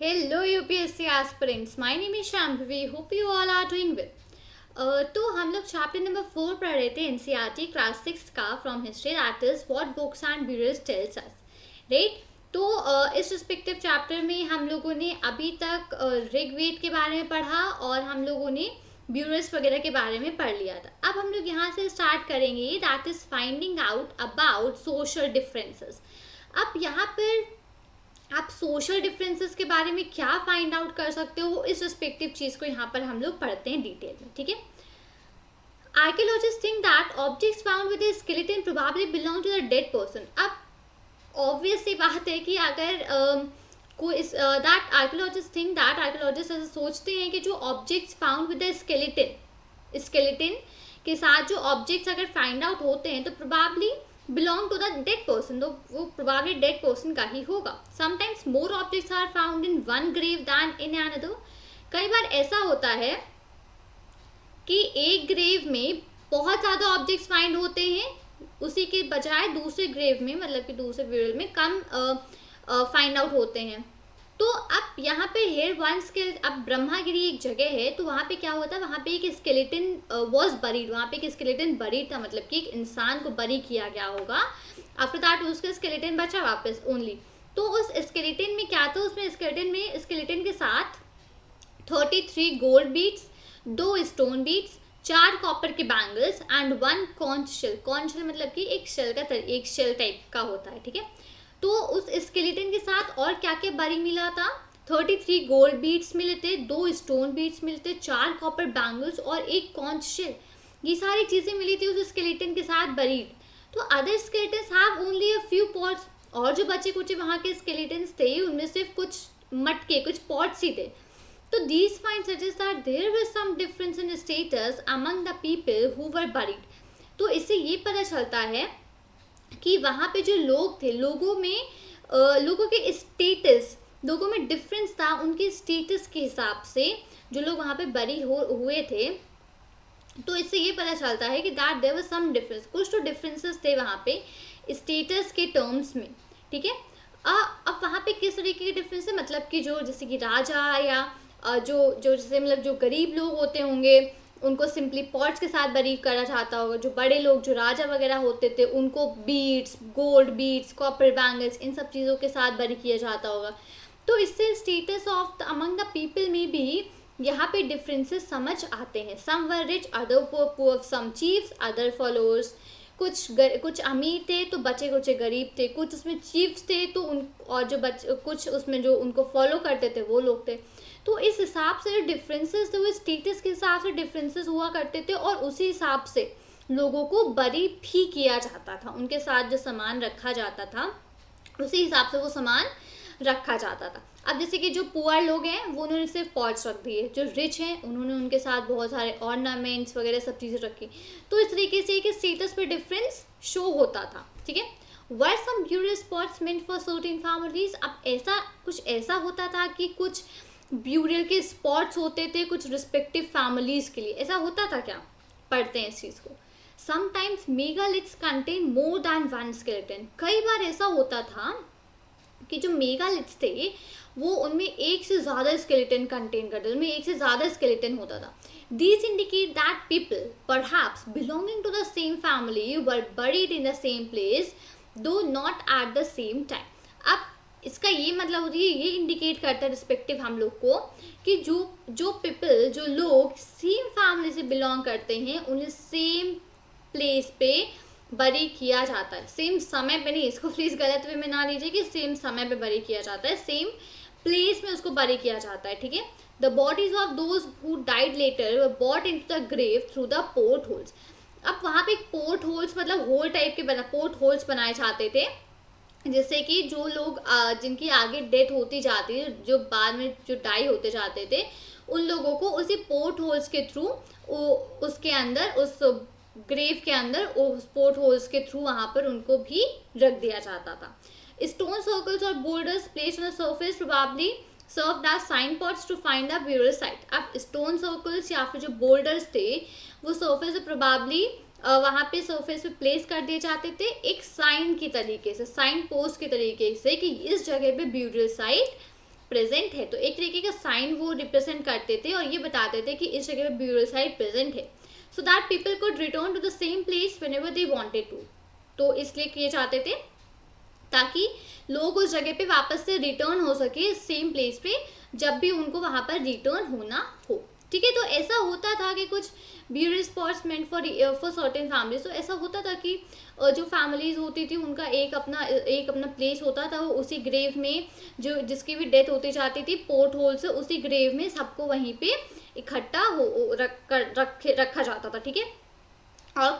Hello UPSC aspirants, my name is Shambhavi. Hope you all are doing well. तो हम लोग chapter number 4 पढ़ रहे थे एनसीईआरटी क्लास 6 का from history, that is what books and bureaus tells us, right. तो इस respective chapter में हम लोगों ने अभी तक ऋग्वेद के बारे में पढ़ा और हम लोगों ने ब्यूरोज वगैरह के बारे में पढ़ लिया था। अब हम लोग यहाँ से स्टार्ट करेंगे, that is finding out about social differences. अब यहाँ पर आप सोशल डिफरेंसेस के बारे में क्या फाइंड आउट कर सकते हो, इस रिस्पेक्टिव चीज को यहाँ पर हम लोग पढ़ते हैं डिटेल में, ठीक है। Archaeologist think that objects found with the skeleton probably belong to the dead person. अब ऑब्वियस सी बात है कि अगर कोई that archaeologist think that archaeologist ऐसे सोचते हैं कि जो objects found with the skeleton के साथ जो ऑब्जेक्ट्स अगर फाइंड आउट होते हैं तो probably belong to the dead person, तो वो प्रोबेबली डेड पर्सन का ही होगा। Sometimes more objects are found in one grave than in another. कई बार ऐसा होता है कि एक ग्रेव में बहुत ज़्यादा ऑब्जेक्ट्स फाइंड होते हैं, उसी के बजाय दूसरे ग्रेव में, मतलब कि दूसरे ब्यूरल में कम फाइंड आउट होते हैं। तो अब यहाँ पे हेयर वन स्केल, अब ब्रह्मागिरी एक जगह है, तो वहाँ पे क्या होता है, वहाँ पे एक स्केलेटन वॉज बरीड, वहाँ पे एक स्केलेटन बरीड था, मतलब कि एक इंसान को बरी किया गया होगा। आफ्टर दैट उसका स्केलेटन बचा वापस ओनली। तो उस स्केलेटन में क्या था, उसमें स्केलेटन के साथ 33 gold beads, 2 stone beads, 4 copper के bangles and 1 conch shell. Conch shell मतलब कि एक शेल टाइप का होता है, ठीक है। तो उस स्केलेटन के साथ और क्या क्या बरी मिला था, 33 गोल्ड बीट्स मिले थे, 2 स्टोन बीट्स मिले थे, 4 कॉपर बैंगल्स और 1 कॉन्च शेल। ये सारी चीज़ें मिली थी उस स्केलेटन के साथ बरीड। तो other skeletons have only a few pots, और जो बचे कुछ वहाँ के स्केलेटन्स थे उनमें सिर्फ कुछ मटके, कुछ पॉट्स ही थे। तो these finds suggest that there was some difference in status among the people who were buried। तो इससे ये पता चलता है कि वहाँ पे जो लोग थे, लोगों के स्टेटस, लोगों में डिफरेंस था उनके स्टेटस के हिसाब से, जो लोग वहाँ पे बरी हुए थे। तो इससे ये पता चलता है कि that there was some difference, कुछ तो डिफरेंसेस थे वहाँ पे स्टेटस के टर्म्स में, ठीक है। अब वहाँ पे किस तरीके के डिफरेंस है, मतलब कि जो जैसे कि राजा या जो जो जैसे मतलब जो गरीब लोग होते होंगे उनको सिंपली पॉट्स के साथ बरी करा जाता होगा, जो बड़े लोग जो राजा वगैरह होते थे उनको beads, gold beads, copper bangles, इन सब चीज़ों के साथ बरी किया जाता होगा। तो इससे status of among the people में भी यहाँ पे डिफरेंसेस समझ आते हैं। Some were rich, other poor, some chiefs, other followers. कुछ अमीर थे तो बचे कुछ गरीब थे, कुछ उसमें चीफ्स थे तो उन, और जो कुछ उसमें जो उनको फॉलो करते थे वो लोग थे। तो इस हिसाब से जो डिफरेंसेस थे वो स्टेटस के हिसाब से डिफरेंसेस हुआ करते थे, और उसी हिसाब से लोगों को बरी भी किया जाता था, उनके साथ जो सामान रखा जाता था उसी हिसाब से वो सामान रखा जाता था। अब जैसे कि जो पुअर लोग हैं वो उन्होंने सिर्फ पॉट्स रख दिए, जो रिच हैं उन्होंने उनके साथ बहुत सारे ऑर्नामेंट्स वगैरह सब चीज़ें रखी। तो इस तरीके से एक स्टेटस पे डिफरेंस शो होता था, ठीक है। Were some burial spots meant for certain families. अब कुछ ऐसा होता था कि कुछ ब्यूरल के स्पॉट्स होते थे कुछ रिस्पेक्टिव फैमिलीज के लिए, ऐसा होता था क्या, पढ़ते हैं इस चीज़ को। Sometimes megaliths contain more than one skeleton. कई बार ऐसा होता था कि जो मेगालिथ्स थे वो उनमें एक से ज़्यादा स्केलेटन कंटेन करते थे, उनमें एक से ज़्यादा स्केलेटन होता था। These indicate that people, perhaps belonging to the same family, were buried in the same place, though not at the same time। अब इसका ये मतलब होती है, ये इंडिकेट करता है रिस्पेक्टिव हम लोग को कि जो लोग सेम फैमिली से बिलोंग करते हैं उन्हें सेम प्लेस पे बरी किया जाता है। सेम समय पे नहीं, इसको प्लीज़ गलत वे में ना लीजिए कि सेम समय पे बरी किया जाता है, सेम प्लेस में उसको बरी किया जाता है, ठीक है। The bodies of those who died later were brought into the grave through the portholes. अब वहाँ पे पोर्ट होल्स मतलब होल टाइप के पोर्ट होल्स बनाए जाते थे, जिससे कि जो लोग जिनकी आगे डेथ होती जाती है, जो बाद में जो डाई होते जाते थे, उन लोगों को उसी पोर्ट होल्स के थ्रू उसके अंदर, उस ग्रेव के अंदर, उस पोर्ट होल्स के थ्रू वहाँ पर उनको भी रख दिया जाता था। स्टोन सर्कल्स और boulders placed on the surface probably served as signposts to find the burial site. अब स्टोन सर्कल्स या फिर जो बोल्डर्स थे वो सरफेस पे प्रोबेबली वहाँ पे सरफेस पे प्लेस कर दिए जाते थे एक साइन की तरीके से, साइन पोस्ट के तरीके से कि इस जगह पे ब्यूरल साइट प्रेजेंट है, तो एक तरीके का साइन वो रिप्रेजेंट करते थे और ये बताते थे कि इस जगह पे ब्यूरल साइट प्रेजेंट है, so that people could return to the same place whenever they wanted to. तो इसलिए किए जाते थे ताकि लोग उस जगह पे वापस से रिटर्न हो सके सेम प्लेस पे जब भी उनको वहाँ पर रिटर्न होना हो। ठीक है, तो ऐसा होता था कि कुछ burial spots meant for certain families, तो ऐसा होता था कि जो फैमिलीज होती थी उनका एक अपना प्लेस होता था, वो उसी ग्रेव में जो जिसकी भी डेथ होती जाती थी पोर्ट होल से उसी ग्रेव में सबको वहीं पे इकट्ठा रखा जाता था। ठीक है, और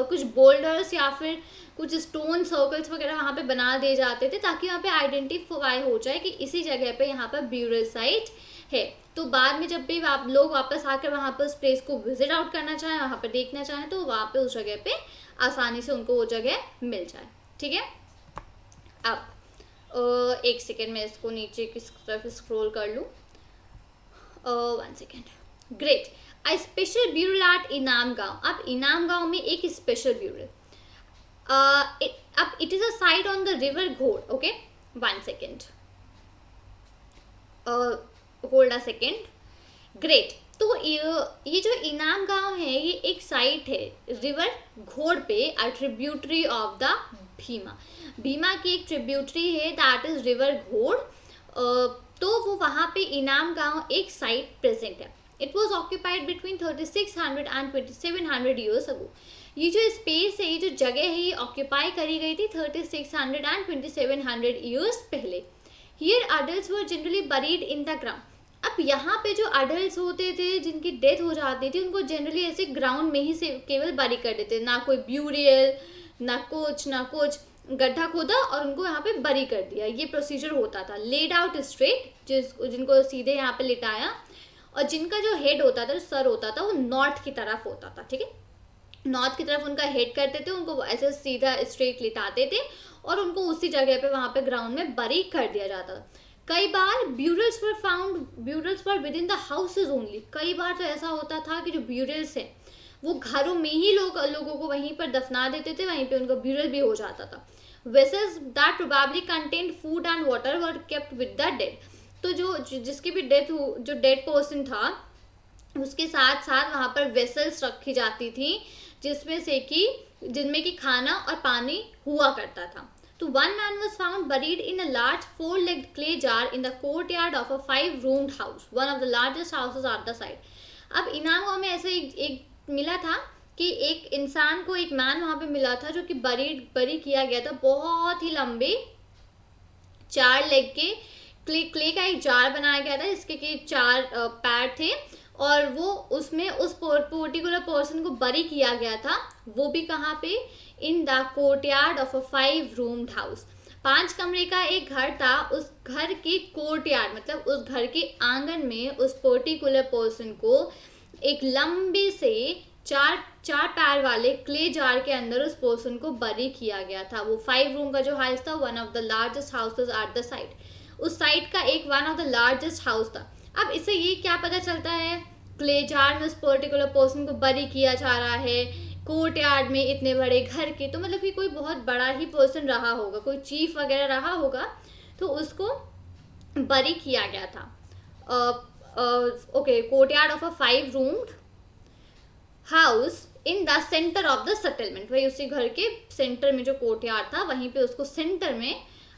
कुछ बोल्डर्स या फिर कुछ स्टोन सर्कल्स वगैरह वहाँ पे बना दिए जाते थे ताकि वहाँ पे आइडेंटिफाई हो जाए कि इसी जगह पे यहाँ पर ब्यूरल साइट है। तो बाद में जब भी लोग वापस आकर वहाँ पर उस प्लेस को विजिट आउट करना चाहें, वहाँ पर देखना चाहें, तो वहाँ पे उस जगह पे आसानी से उनको वो जगह मिल जाए। ठीक है, अब एक सेकेंड में इसको नीचे की तरफ स्क्रॉल कर लूँ। 1 second, great. A special burial at Inamgaon. अब इनाम गांव में एक स्पेशल ब्यूरल, अब it is a site on the river Ghod. Okay, 1 second, hold a second, great. तो ये जो इनाम गांव है ये एक साइट है रिवर घोड़ पे, a tributary of the Bhima. Bhima की एक ट्रिब्यूटरी है दैट इज रिवर घोड़। तो वो वहाँ पे इनाम गांव एक साइट प्रेजेंट है। It was occupied between 3600 and 2700 years ago. ये जो स्पेस है, ये जो जगह है, ये ऑक्यूपाई करी गई थी 3600 एंड 2700 ईयर्स पहले। Here adults were generally buried in the ground. अब यहाँ पे जो अडल्ट होते थे जिनकी डेथ हो जाती थी उनको जनरली ऐसे ग्राउंड में ही से केवल बरी कर देते, ना कोई ब्यूरियल ना कुछ, गड्ढा खोदा और उनको यहाँ पे बरी कर दिया, ये प्रोसीजर होता था। लेड आउट स्ट्रेट, जिनको सीधे यहाँ पे लिटाया, और जिनका जो हेड होता था, जो सर होता था, वो नॉर्थ की तरफ होता था। ठीक है, नॉर्थ की तरफ उनका हेड करते थे, उनको ऐसे सीधा स्ट्रेट लिटाते थे और उनको उसी जगह पे वहाँ पे ग्राउंड में बरी कर दिया जाता था। कई बार burials were within the houses only. कई बार तो ऐसा होता था कि जो ब्यूरल्स हैं वो घरों में ही लोगों को वहीं पर दफना देते थे, वहीं पे उनका ब्यूरल भी हो जाता था। Vessels that probably contained food and water were kept with the dead. तो जिसकी भी जो डेड पर्सन था उसके साथ साथ वहाँ पर वेसल्स रखी जाती थी जिनमें कि खाना और पानी हुआ करता था। तो one man was found buried in a large 4-legged clay jar in the courtyard of a 5-roomed house, one of the largest houses at the site. अब इनाम गाँव में ऐसे एक मिला था कि एक इंसान को, एक मैन वहाँ पे मिला था जो कि बरी किया गया था बहुत ही लंबे 4 लेग के क्ले का एक जार बनाया गया था जिसके कि 4 पैर थे और वो उसमें उस पर्टिकुलर पर्सन को बरी किया गया था। वो भी कहाँ पे, in the courtyard of a 5-roomed house. 5 कमरे का एक घर था, उस घर के कोर्टयार्ड मतलब उस घर के आंगन में उस पर्टिकुलर पर्सन को एक लंबे से 4 पैर वाले क्ले जार के अंदर उस पर्सन को बरी किया गया था। वो 5 रूम का जो हाउस था, one of the largest houses at the site, उस साइट का एक one of the largest house था। अब इससे ये क्या पता चलता है, क्ले जार में उस पर्टिकुलर पर्सन को बरी किया जा रहा है, कोर्ट यार्ड में इतने बड़े घर की, तो मतलब कि कोई बहुत बड़ा ही पर्सन रहा होगा, कोई चीफ वगैरह रहा होगा, तो उसको बरी किया गया था। Okay, court yard of a 5-roomed house in the centre of the settlement. वही उसी घर के सेंटर में जो कोर्ट यार्ड था वहीं पे उसको सेंटर में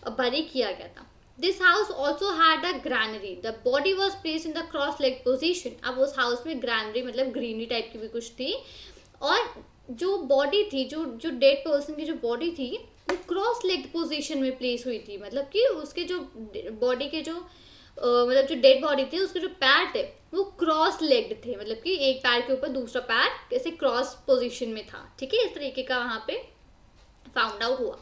बरी किया गया था। This house also had a granary. The body was placed in the cross-legged position. अब उस हाउस में ग्रैनरी मतलब ग्रीनरी टाइप की भी कुछ थी और जो बॉडी थी, जो डेड पर्सन की जो बॉडी थी वो क्रॉस लेग्ड पोजीशन में प्लेस हुई थी। मतलब कि उसके जो बॉडी के जो मतलब जो डेड बॉडी थी उसके जो पैर थे वो क्रॉस लेग्ड थे, मतलब कि एक पैर के ऊपर दूसरा पैर ऐसे क्रॉस पोजीशन में था। ठीक है, इस तरीके का वहाँ पे फाउंड आउट हुआ।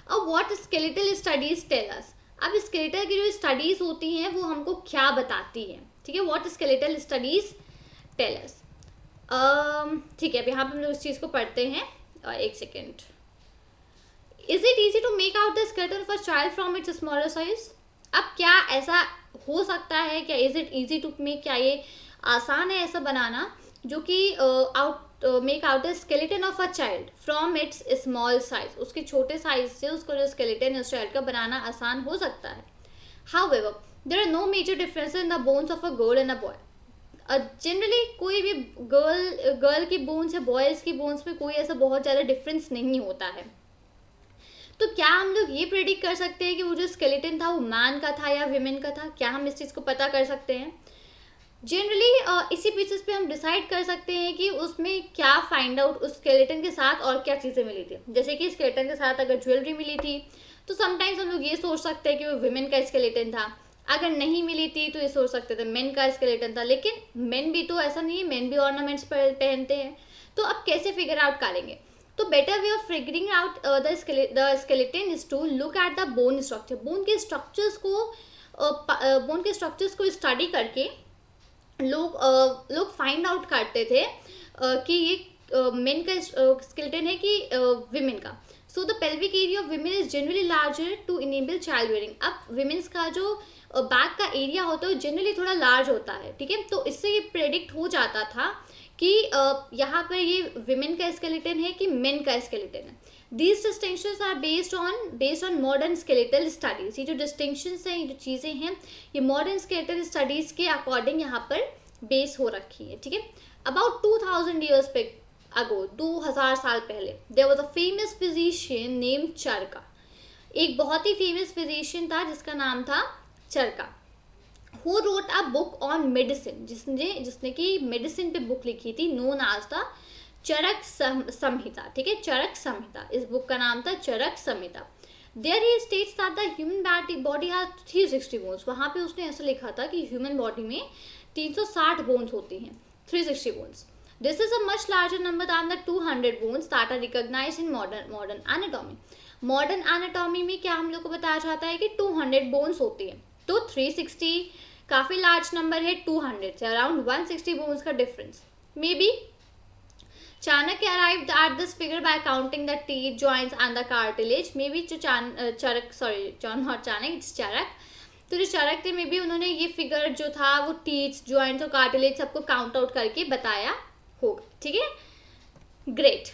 अब what skeletal studies tell us. अब स्केलेटल की जो स्टडीज होती हैं वो हमको क्या बताती हैं। ठीक है, what skeletal studies tell us. ठीक है, अब यहाँ पे हम लोग इस चीज़ को पढ़ते हैं। एक second. Is it easy to make out the skeleton of a child from its smaller size. अब क्या ऐसा हो सकता है, क्या is it easy to make, क्या ये आसान है ऐसा बनाना जो कि make out the skeleton of a child from its small size, उसके छोटे साइज से उसको जो स्केलेटन उस चाइल्ड का बनाना आसान हो सकता है। However there are no major differences in the bones of a girl and a boy. Generally कोई भी गर्ल की बोन्स या बॉयज़ की बोन्स में कोई ऐसा बहुत ज़्यादा डिफरेंस नहीं होता है। तो क्या हम लोग ये प्रेडिक्ट कर सकते हैं कि वो जो स्केलेटन था वो मैन का था या विमेन का था? क्या हम इस चीज़ को पता कर सकते हैं? जनरली इसी बेसिस पे हम डिसाइड कर सकते हैं कि उसमें क्या फाइंड आउट उस स्केलेटन के साथ और क्या चीज़ें मिली थी। जैसे कि स्केलेटन के साथ अगर ज्वेलरी मिली थी तो समटाइम्स हम लोग ये सोच सकते हैं कि वो विमेन का स्केलेटन था। अगर नहीं मिली थी तो ये सोच सकते थे मेन का स्केलेटन था। लेकिन मेन भी तो ऐसा नहीं है, मेन भी ऑर्नामेंट्स पहनते हैं। तो अब कैसे फिगर आउट करेंगे? तो better way of figuring out the skeleton is to look at the bone structure. Bone के स्ट्रक्चर्स को स्टडी करके लोग फाइंड आउट करते थे कि ये मेन का स्केलेटन है कि विमेन का। So the pelvic area of women is generally larger to enable child bearing. अब विमेन्स का जो बैक का एरिया होता है वो जनरली थोड़ा लार्ज होता है, ठीक है। तो इससे ये प्रेडिक्ट हो जाता था कि यहाँ पर ये विमेन का स्केलेटन है कि मेन का स्केलेटन है। These distinctions are based on modern skeletal studies. ये जो डिस्टिंक्शंस हैं, ये जो चीज़ें हैं, ये मॉडर्न स्केलेटल स्टडीज़ के अकॉर्डिंग यहाँ पर बेस हो रखी है, ठीक है। अबाउट 2000 ईयर्स अगो, 2000 साल पहले, there was a famous physician name Charaka. एक बहुत ही फेमस फिजिशियन था जिसका नाम था Charaka, who wrote a book on medicine, जिसने कि मेडिसिन पे बुक लिखी थी, known as the Charak Samhita, ठीक है। चरक संहिता, इस बुक का नाम था Charak Samhita. There he states that the human body has 360 bones. वहाँ पे उसने ऐसा लिखा था कि ह्यूमन बॉडी में 360 बोन्स होती हैं, 360 bones. This is a much larger number than the 200 bones that are recognised in modern anatomy. Modern anatomy में क्या हम लोग को बताया जाता है कि 200 बोन्स होती हैं। तो 360 काफ़ी लार्ज नंबर है, 200 से अराउंड 160 बोन्स का difference. May be Chanakya arrived at this figure by counting the teeth, joints and the cartilage. Maybe Charak, not Chanak, it's Charak. तो जो चरक थे, मे बी उन्होंने ये फिगर जो था वो टीथ, जॉइंट्स और कार्टिलेज सबको काउंट आउट करके बताया होगा, ठीक है। ग्रेट।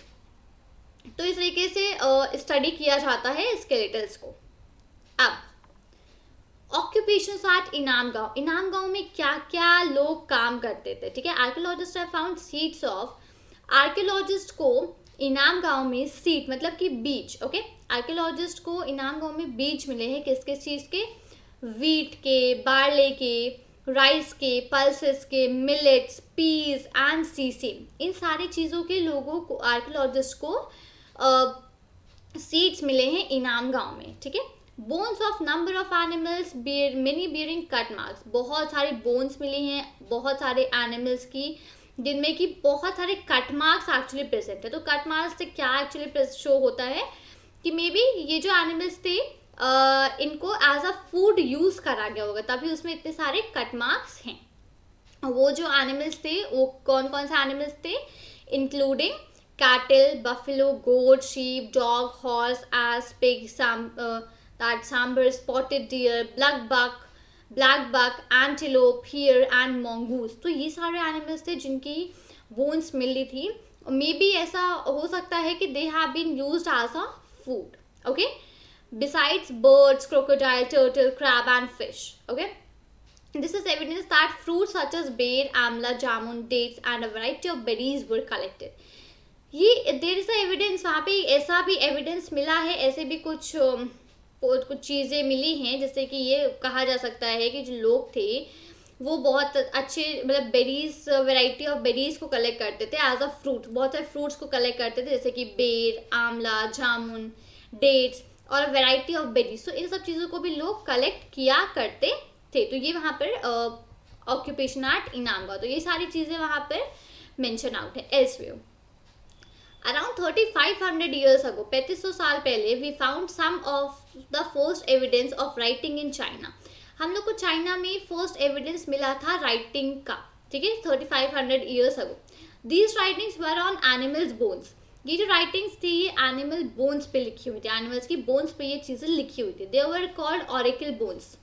तो इस तरीके से स्टडी किया जाता है स्केलेटल्स को। अब ऑक्यूपेशंस एट इनाम गांव। इनाम गांव में क्या क्या लोग काम करते थे, ठीक है। Archaeologist have found seats of, archaeologist को इनाम गांव में सीट मतलब कि बीज, ओके। आर्कियोलॉजिस्ट को इनाम गांव में बीज मिले हैं, किस किस चीज़ के? वीट के, बार्ले के, राइस के, पल्सेस के, मिलेट्स, पीज एंड सीसीम। इन सारी चीज़ों के लोगों को, आर्कियोलॉजिस्ट को सीड्स मिले हैं इनाम गांव में, ठीक है। Bones of number of animals many bearing cut marks. बहुत सारे बोन्स मिले हैं बहुत सारे एनिमल्स की, जिनमें कि बहुत सारे कट मार्क्स एक्चुअली प्रेजेंट है। तो कट मार्क्स से क्या एक्चुअली शो होता है कि मे बी ये जो एनिमल्स थे इनको एज अ फूड यूज़ करा गया होगा, तभी उसमें इतने सारे कट मार्क्स हैं। वो जो एनिमल्स थे वो कौन कौन से एनिमल्स थे? Including cattle, buffalo, goat, sheep, dog, horse, ass, pig, sambar, spotted deer, blackbuck, antelope, hare and mongoose. तो ये सारे एनिमल्स थे जिनकी बोन्स मिली थी। मे बी ऐसा हो सकता है कि they have been used as a food, okay. Besides birds, crocodile, turtle, crab and fish, okay. This is evidence that fruits such as bear, amla, jamun, dates and a variety of berries were collected. ये there is a evidence, वहाँ पे ऐसा भी evidence मिला है, ऐसे भी कुछ चीज़ें मिली हैं, जैसे कि ये कहा जा सकता है कि जो लोग थे वो बहुत अच्छे मतलब बेरीज, वेराइटी ऑफ बेरीज को कलेक्ट करते थे एज अ फ्रूट। बहुत सारे फ्रूट्स को कलेक्ट करते थे जैसे कि बेर, आमला, जामुन, डेट्स और वेराइटी ऑफ बेरीज। तो इन सब चीज़ों को भी लोग कलेक्ट किया करते थे। तो ये वहाँ पर ऑक्यूपेशन एट इनाम गांव, तो ये सारी चीज़ें वहाँ पर मेंशन आउट है। एल्सवेयर अराउंड 3500 ईयर्स अगो, 3500 साल पहले, we found some of the first evidence of writing in China. हम लोग को चाइना में फर्स्ट एविडेंस मिला था राइटिंग का, ठीक है, 3500 years ago. These writings were on animals bones. ये जो राइटिंग्स थी ये एनिमल बोन्स पे लिखी हुई थी, एनिमल्स की बोन्स पे ये चीज़ें लिखी हुई थी। दे वर कॉल्ड ऑरेकल बोन्स।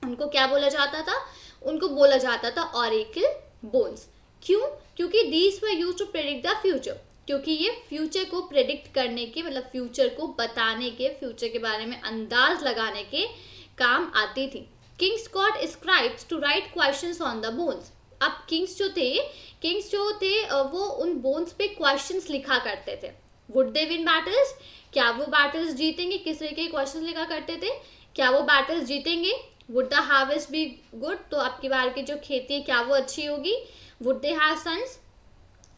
उनको क्या बोला जाता था? उनको बोला जाता था ऑरेकल बोन्स। क्यों? क्योंकि these were used to predict the future, क्योंकि ये फ्यूचर को प्रेडिक्ट करने के मतलब फ्यूचर को बताने के, फ्यूचर के बारे में अंदाज लगाने के काम आती थी। Kings got scribes to write questions on the bones. अब किंग्स जो थे वो उन बोन्स पे क्वेश्चंस लिखा करते थे। वुड दे विन बैटल्स, क्या वो बैटल्स जीतेंगे, किस तरह के क्वेश्चन लिखा करते थे, क्या वो बैटल्स जीतेंगे। Would the harvest be good, तो आपकी बार की जो खेती है क्या वो अच्छी होगी। वुड दे हैव सन्स,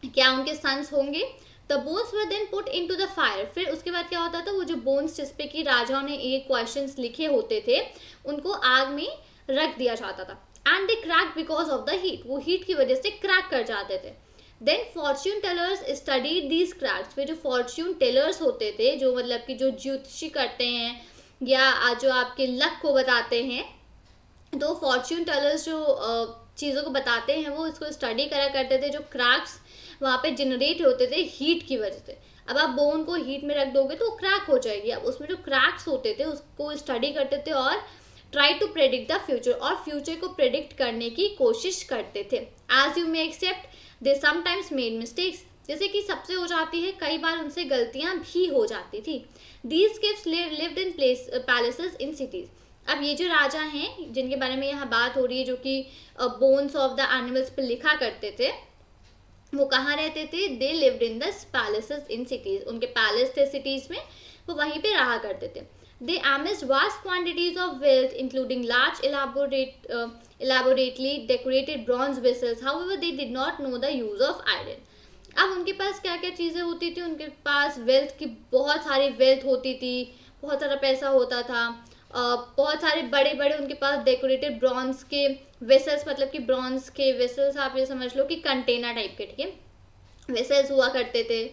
क्या उनके सन्स होंगे। The bones were then put into the fire, फिर उसके बाद क्या होता था, वो जो बोन्स जिसपे कि राजाओं ने ये क्वेश्चंस लिखे होते थे उनको आग में रख दिया जाता था। And they crack because of the heat, वो हीट की वजह से क्रैक कर जाते थे। Then fortune tellers studied these cracks, फिर जो फॉर्च्यून टेलर्स होते थे, जो मतलब कि जो ज्योतिषी करते हैं या जो आपके लक को बताते हैं, तो फॉर्च्यून टेलर्स जो चीज़ों को बताते हैं वो इसको स्टडी करा करते थे, जो क्रैक्स वहाँ पे जनरेट होते थे हीट की वजह से। अब आप बोन को हीट में रख दोगे तो क्रैक हो जाएगी। अब उसमें जो क्रैक्स होते थे उसको स्टडी करते थे और try to predict the future, और फ्यूचर को प्रेडिक्ट करने की कोशिश करते थे। As you may expect they sometimes made mistakes, जैसे कि सबसे हो जाती है, कई बार उनसे गलतियां भी हो जाती थी। These kids lived in palaces in cities. अब ये जो राजा हैं जिनके बारे में यहाँ बात हो रही है, जो कि बोन्स ऑफ द एनिमल्स पे लिखा करते थे, वो कहाँ रहते थे। They lived in the palaces in cities, उनके पैलेस थे सिटीज में, वो वहीं पे रहा करते थे। They amassed vast quantities of wealth, including large, elaborately decorated bronze vessels. However, they did not know the use of iron. अब उनके पास क्या क्या चीज़ें होती थी, उनके पास वेल्थ की बहुत सारी वेल्थ होती थी, बहुत सारा पैसा होता था, बहुत सारे बड़े बड़े उनके पास डेकोरेटेड ब्रॉन्ज के वेसल्स, मतलब कि ब्रॉन्ज के वेसल्स आप ये समझ लो कि कंटेनर टाइप के, ठीक है, वेसल्स हुआ करते थे।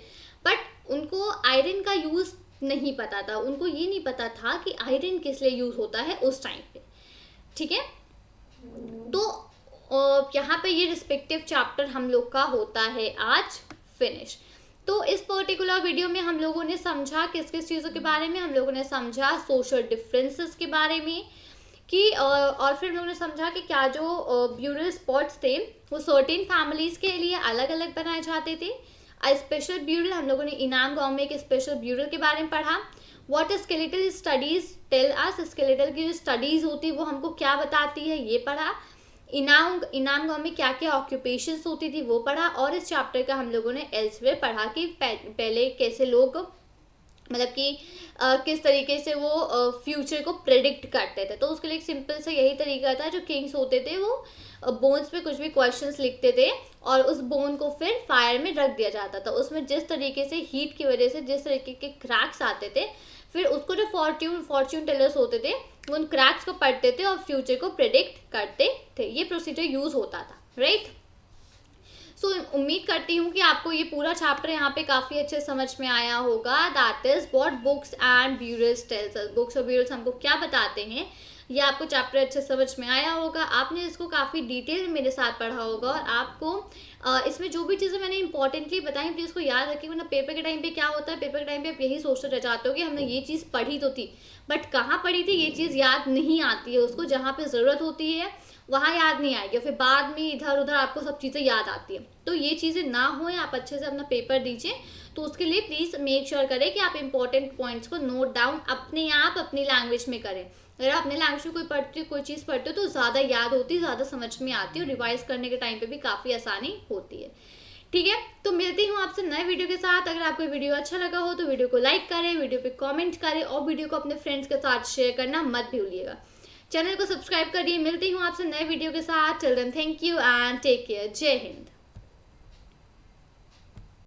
बट उनको आयरन का यूज़ नहीं पता था, उनको ये नहीं पता था कि आयरन किस लिए यूज होता है उस टाइम पे, ठीक है। तो यहाँ पे ये रिस्पेक्टिव चैप्टर हम लोग का होता है आज फिनिश। तो इस पर्टिकुलर वीडियो में हम लोगों ने समझा किस किस चीज़ों के बारे में, हम लोगों ने समझा सोशल डिफरेंसेस के बारे में कि और फिर हम लोगों ने समझा कि क्या जो ब्यूरल स्पॉट्स थे वो सर्टेन फैमिलीज के लिए अलग अलग बनाए जाते थे। स्पेशल ब्यूरल, हम लोगों ने इनाम गांव में एक स्पेशल ब्यूरल के बारे में पढ़ा। What skeletal studies tell us, skeletal की जो स्टडीज होती है वो हमको क्या बताती है ये पढ़ा। इनाम गांव में क्या क्या ऑक्यूपेशंस होती थी वो पढ़ा। और इस चैप्टर का हम लोगों ने एल्सवेयर पढ़ा कि पहले कैसे लोग मतलब कि किस तरीके से वो फ्यूचर को प्रेडिक्ट करते थे। तो उसके लिए एक सिंपल सा यही तरीका था, जो किंग्स होते थे वो बोन्स पे कुछ भी क्वेश्चंस लिखते थे और उस बोन को फिर फायर में रख दिया जाता था। उसमें जिस तरीके से हीट की वजह से जिस तरीके के क्रैक्स आते थे, फिर उसको जो फॉर्च्यून टेलर्स होते थे वो उन क्रैक्स को पढ़ते थे और फ्यूचर को प्रेडिक्ट करते थे। ये प्रोसीजर यूज होता था, राइट। सो उम्मीद करती हूँ कि आपको ये पूरा चैप्टर यहाँ पे काफ़ी अच्छे समझ में आया होगा। That is what books and burials tells us, books और ब्यूरल्स हमको क्या बताते हैं, ये आपको चैप्टर अच्छे समझ में आया होगा। आपने इसको काफ़ी डिटेल में मेरे साथ पढ़ा होगा और आपको इसमें जो भी चीज़ें मैंने इंपॉर्टेंटली बताई प्लीज़ इसको याद रखिए, वरना पेपर के टाइम पे क्या होता है, पेपर के टाइम पे आप यही सोचते रह जाते हो कि हमने ये चीज़ पढ़ी तो थी बट कहाँ पढ़ी थी, ये चीज़ याद नहीं आती है। उसको जहाँ पे ज़रूरत होती है वहाँ याद नहीं आएगी, फिर बाद में इधर उधर आपको सब चीज़ें याद आती है। तो ये चीज़ें ना होए, आप अच्छे से अपना पेपर दीजिए। तो उसके लिए प्लीज़ मेक श्योर करें कि आप इंपॉर्टेंट पॉइंट्स को नोट डाउन अपने आप अपनी लैंग्वेज में करें। अगर आप अपने लैंग्वेज में कोई चीज़ पढ़ते हो तो ज़्यादा याद होती है, ज़्यादा समझ में आती है और रिवाइज करने के टाइम पे भी काफ़ी आसानी होती है, ठीक है। तो मिलती हूँ आपसे नए वीडियो के साथ। अगर आपको वीडियो अच्छा लगा हो तो वीडियो को लाइक करें, वीडियो पे कमेंट करें और वीडियो को अपने फ्रेंड्स के साथ शेयर करना मत भूलिएगा। चैनल को सब्सक्राइब करिए। मिलती हूँ आपसे नए वीडियो के साथ। Till then thank you and take care. Jai Hind.